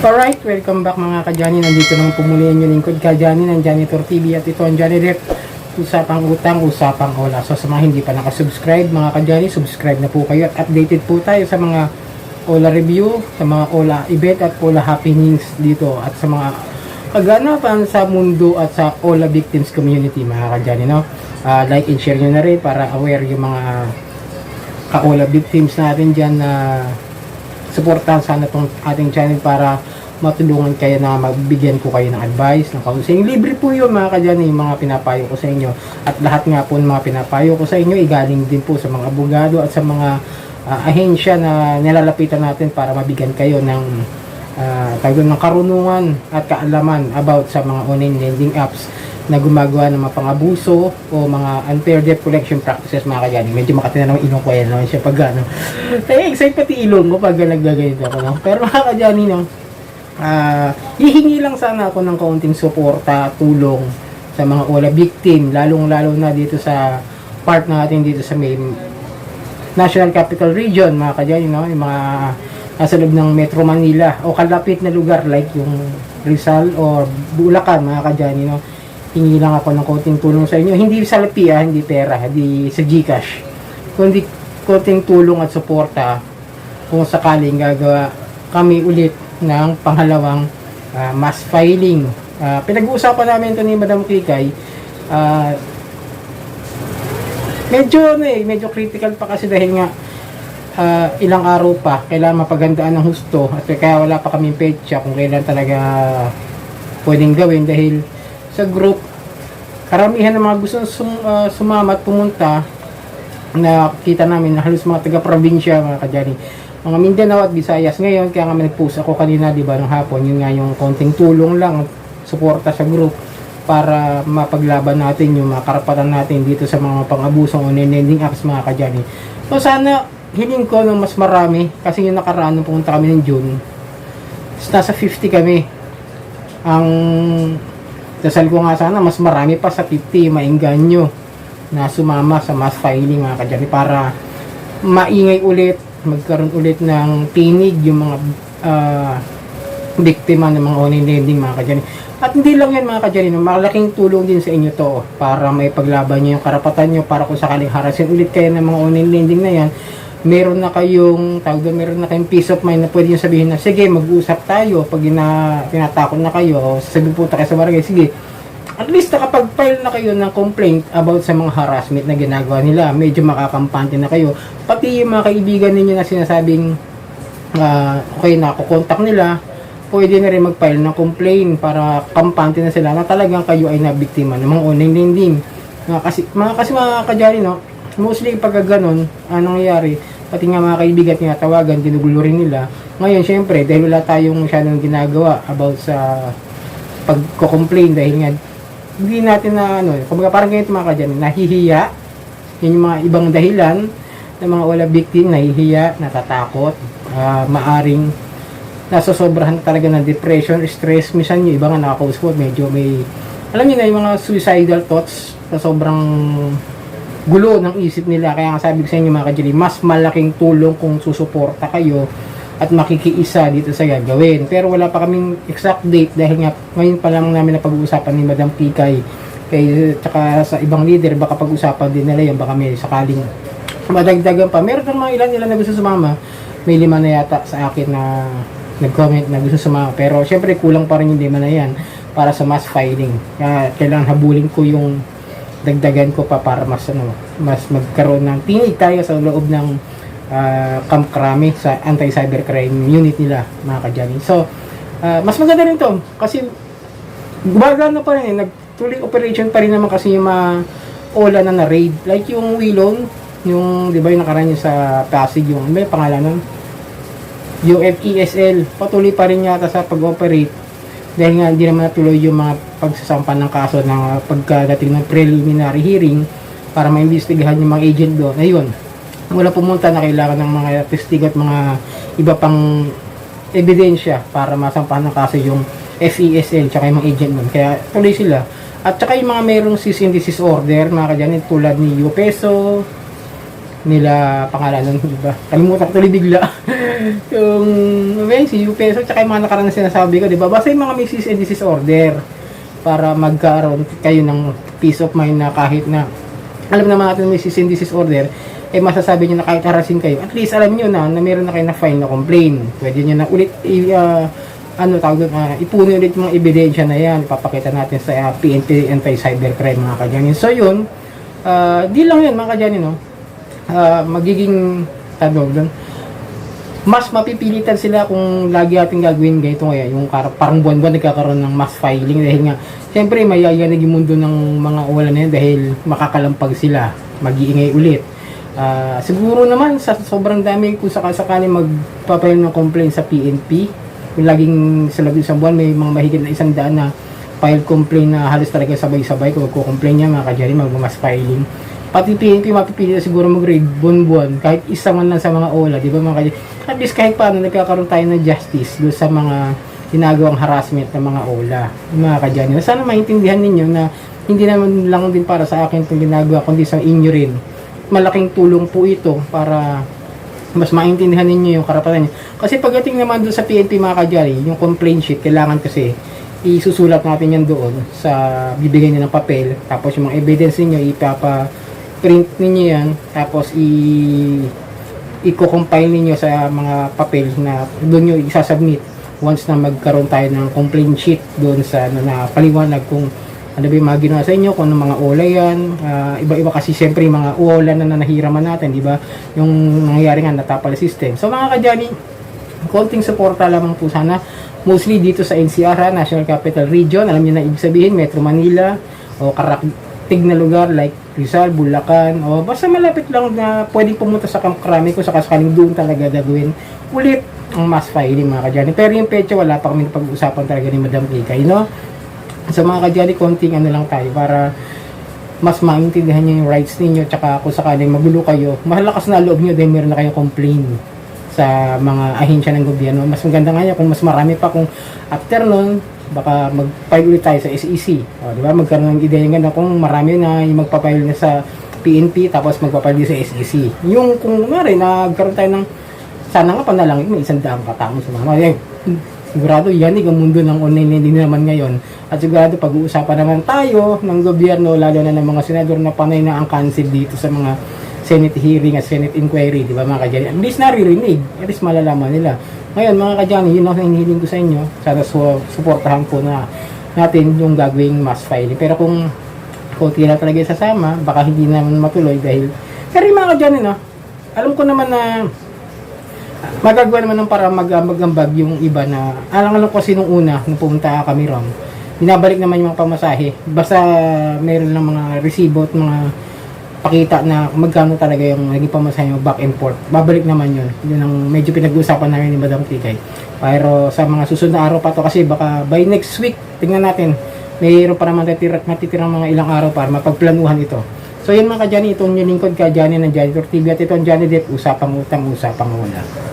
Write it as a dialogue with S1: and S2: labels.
S1: Alright, welcome back mga ka-Johnny. Nandito naman pumuli yung lingkod ka-Johnny ng Janitor TV at ito ang Johnny Rep. Usapang utang, usapang ola. So sa mga hindi pa nakasubscribe mga ka-Johnny, subscribe na po kayo at updated po tayo sa mga ola review, sa mga ola event at ola happenings dito at sa mga kaganapan sa mundo at sa ola victims community mga ka-Johnny, no? Like and share nyo na rin para aware yung mga ka-ola victims natin dyan na supportahan sana itong ating channel para matulungan kayo na magbigyan ko kayo ng advice, ng counseling. Libre po yun mga ka-Johnny, yung mga pinapayo ko sa inyo. At lahat nga po ng mga pinapayo ko sa inyo, igaling din po sa mga abogado at sa mga ahensya na nilalapitan natin para mabigyan kayo ng ng karunungan at kaalaman about sa mga online lending apps na gumagawa ng mga pangabuso o mga unfair debt collection practices mga ka-Johnny. Medyo makati na naman ilong ko yan naman siya pag ano. Kaya excite pati ilong ko pag naggaganito ako. No? Pero mga ka-Johnny, no, hihingi lang sana ako ng kaunting suporta, tulong sa mga ola victim, lalong-lalo na dito sa part natin dito sa main National Capital Region mga ka-Johnny, no? Yung mga nasa loob ng Metro Manila o kalapit na lugar like yung Rizal or Bulacan mga ka-Johnny, no? Hingi lang ako ng konting tulong sa inyo. Hindi sa lapi, hindi pera, hindi sa GCash. Kundi konting tulong at suporta kung sakaling gagawa kami ulit ng pangalawang mass filing. Pinag-uusapan namin ito ni Madam Kikay. Medyo critical pa kasi dahil nga ilang araw pa kailangan mapagandaan ng husto at kaya wala pa kaming petsa kung kailan talaga pwedeng gawin dahil sa group, karamihan ng mga gusto sumama at pumunta na kita namin na halos mga taga-probinsya mga ka-Johnny, mga Mindanao at Visayas ngayon, kaya nga nag-post ako kanina diba ng hapon, yun nga yung konting tulong lang, suporta sa group para mapaglaban natin yung mga karapatan natin dito sa mga pang-abusong online lending apps mga ka-Johnny. So sana hiling ko ng mas marami kasi yung nakaraan nung pumunta kami ng June, nasa 50 kami. Ang dasal ko nga sana mas marami pa sa 50, maingganyo na sumama sa mass filing mga ka-Johnny para maingay ulit, magkaroon ulit ng tinig yung mga biktima ng mga online lending mga ka-Johnny. At hindi lang yan mga ka-Johnny, malaking tulong din sa inyo to para may paglaban nyo yung karapatan nyo para kung sakaling harasin ulit kayo ng mga online lending na yan, meron na kayong peace of mind na pwede nyo sabihin na sige mag-usap tayo pag tinatakot na kayo, sabihin po tayo sa barangay, sige at least nakapag-file na kayo ng complaint about sa mga harassment na ginagawa nila, medyo makakampante na kayo, pati yung mga kaibigan ninyo na sinasabing okay na kukontak nila, pwede na rin mag-file ng complaint para kampante na sila na talagang kayo ay nabiktima ng mga online lending kasi mga ka-Johnny, no, mostly pag ganon, anong nangyayari, pati nga mga kaibigan tinatawagan, ginugulo rin nila. Ngayon, syempre, dahil wala tayong masyadong ginagawa about sa pagko-complain dahil nga, hindi natin na, kumbaga parang ganito mga ka-Johnny, nahihiya, yun yung mga ibang dahilan ng mga wala victim, nahihiya, natatakot, maaring nasosobrahan talaga ng depression, stress, minsan yung iba nga nakakausap ko, medyo may, alam niyo na yung mga suicidal thoughts na sobrang gulo ng isip nila. Kaya nga sabi ko sa inyo mga ka-Johnny, mas malaking tulong kung susuporta kayo at makikiisa dito sa gagawin. Pero wala pa kaming exact date dahil nga ngayon pa lang namin na pag-uusapan ni Madam Kikay tsaka sa ibang leader, baka pag-usapan din nila yun, baka may sakaling madagdagan pa. Meron ng mga ilan na gusto sumama, may 5 na yata sa akin na nag-comment na gusto sumama, pero syempre kulang pa rin yung 5 na yan para sa mass filing. Kaya kailangan habulin ko yung dagdagan ko pa para mas magkaroon ng tinig tayo sa loob ng Camp Crame sa anti-cybercrime unit nila mga ka-Johnny. So mas maganda rin to kasi gumagana pa rin, nagtuloy operation pa rin naman kasi yung mga ola na raid like yung Wilon, yung di ba yung nakaraan yung sa Pasig, yung may pangalan nun, yung FESL patuloy pa rin yata sa pag-operate dahil nga hindi naman natuloy yung mga pagsasampan ng kaso ng pagkadating ng preliminary hearing para maimbestigahan yung mga agent doon. Ayun, wala pumunta na kailangan ng mga testigo at mga iba pang ebidensya para masampahan ng kaso yung FESL tsaka yung mga agent doon. Kaya tuloy sila. At tsaka yung mga merong cease and desist order mga ka-Johnny tulad ni Upeso, nila pangalan nun, di ba? Kalimutan ko tuloy bigla. Yung si peso tsaka yung mga nakaraan na sinasabi ko, di ba? Basta yung mga may cease and desist order para magkaroon kayo ng peace of mind na kahit na alam naman natin may cease and desist order, eh masasabi nyo na kahit harasin kayo, at least alam nyo na meron na kayo na file na complaint. Pwede nyo na ulit ipunin ulit mga ebidensya na yan, ipapakita natin sa PNP Anti-Cybercrime mga kadyanin. So yun, di lang yun mga kadyanin, no? Magiging doon, mas mapipilitan sila kung lagi ating gagawin ganito ngayon, yung parang buwan-buwan nagkakaroon ng mass filing dahil nga siyempre mayayanig yung mundo ng mga uwalan na yan dahil makakalampag sila, mag-iingay ulit. Siguro naman sa sobrang dami kung sakasakali magpapail ng complaint sa PNP, kung laging sa loob ng isang buwan may mga mahigit na 100 na file complaint na halos talaga sabay-sabay kung magko-complain niya mga kadyari, mag-mass filing. Pati PNP mapipili na siguro mag-raid buwan-buwan kahit isa man lang sa mga OLA, di ba mga kadyari? At least kahit paano nagkakaroon tayo ng justice doon sa mga ginagawang harassment ng mga OLA, mga kadyari. Sana maintindihan ninyo na hindi naman lang din para sa akin itong ginagawa, kundi sa inyo rin. Malaking tulong po ito para mas maintindihan ninyo yung karapatan niyo. Kasi pagdating naman doon sa PNP mga kadyari, yung complaint sheet, kailangan kasi isusulat natin yan doon sa bibigay niyo ng papel, tapos yung mga evidence niyo ipapa-print ninyo yan, tapos i-compile ninyo sa mga papel na doon nyo isasubmit once na magkaroon tayo ng complaint sheet doon sa na paliwanag kung ano ba yung mga ginawa sa inyo, kung ano mga ola yan, iba-iba kasi siyempre yung mga ola na nahiraman natin, di ba? Yung nangyayari nga natapal system. So mga kadyani, konting suporta lamang po sana, mostly dito sa NCR, National Capital Region, alam niyo na ibig sabihin, Metro Manila, o karatig na lugar like Rizal, Bulacan, o basta malapit lang na pwedeng pumunta sa Camp Crame kung sakasakaling doon talaga gagawin ulit ang mass filing mga kadyani. Pero yung pecha, wala pa kami pag-uusapan talaga ni Madam Kikay, no? So mga kadyari, konting ano lang tayo para mas maintindihan nyo yung rights ninyo, tsaka kung sakaling magulo kayo, malakas na loob nyo dahil meron na kayong complaint sa mga ahensya ng gobyerno. Mas maganda nga yan kung mas marami pa, kung after nun baka mag-file ulit tayo sa SEC, di ba? Magkaroon ng ideya nga na kung marami na yung magpapile na sa PNP tapos magpapile sa SEC, yung kung nagkaroon tayo ng sana nga panalangin may 100 katao sa mga sigurado yanig ang mundo ng online lending naman ngayon. At sigurado pag-uusapan naman tayo ng gobyerno, lalo na ng mga senador na panay na ang cancel dito sa mga Senate hearing at Senate inquiry, di ba mga kadyani? At least naririnig, at least malalaman nila. Ngayon mga kadyani, yun ang hinihiling ko sa inyo. Sana suportahan po na natin yung gagawing mass filing. Pero kung konti na talaga sasama, baka hindi naman matuloy dahil pero yung mga kadyani, no? Alam ko naman na magagawa naman ng para mag-ambag yung iba na alam ko kasi nung una nung pumunta kami ron, binabalik naman yung mga pamasahe basta meron lang mga resibo at mga pakita na magkano talaga yung naging pamasahe mo back and forth, babalik naman yun ang medyo pinag-uusapan namin ni Madam Kikay. Pero sa mga susunod na araw pa to kasi baka by next week tingnan natin, mayroon pa naman matitirang mga ilang araw para mapagplanuhan ito. So yun mga kadyani, itong yung lingkod ka Johnny ng Janitor TV at ito ang Johnny Depp, usapang utang, usapang wala.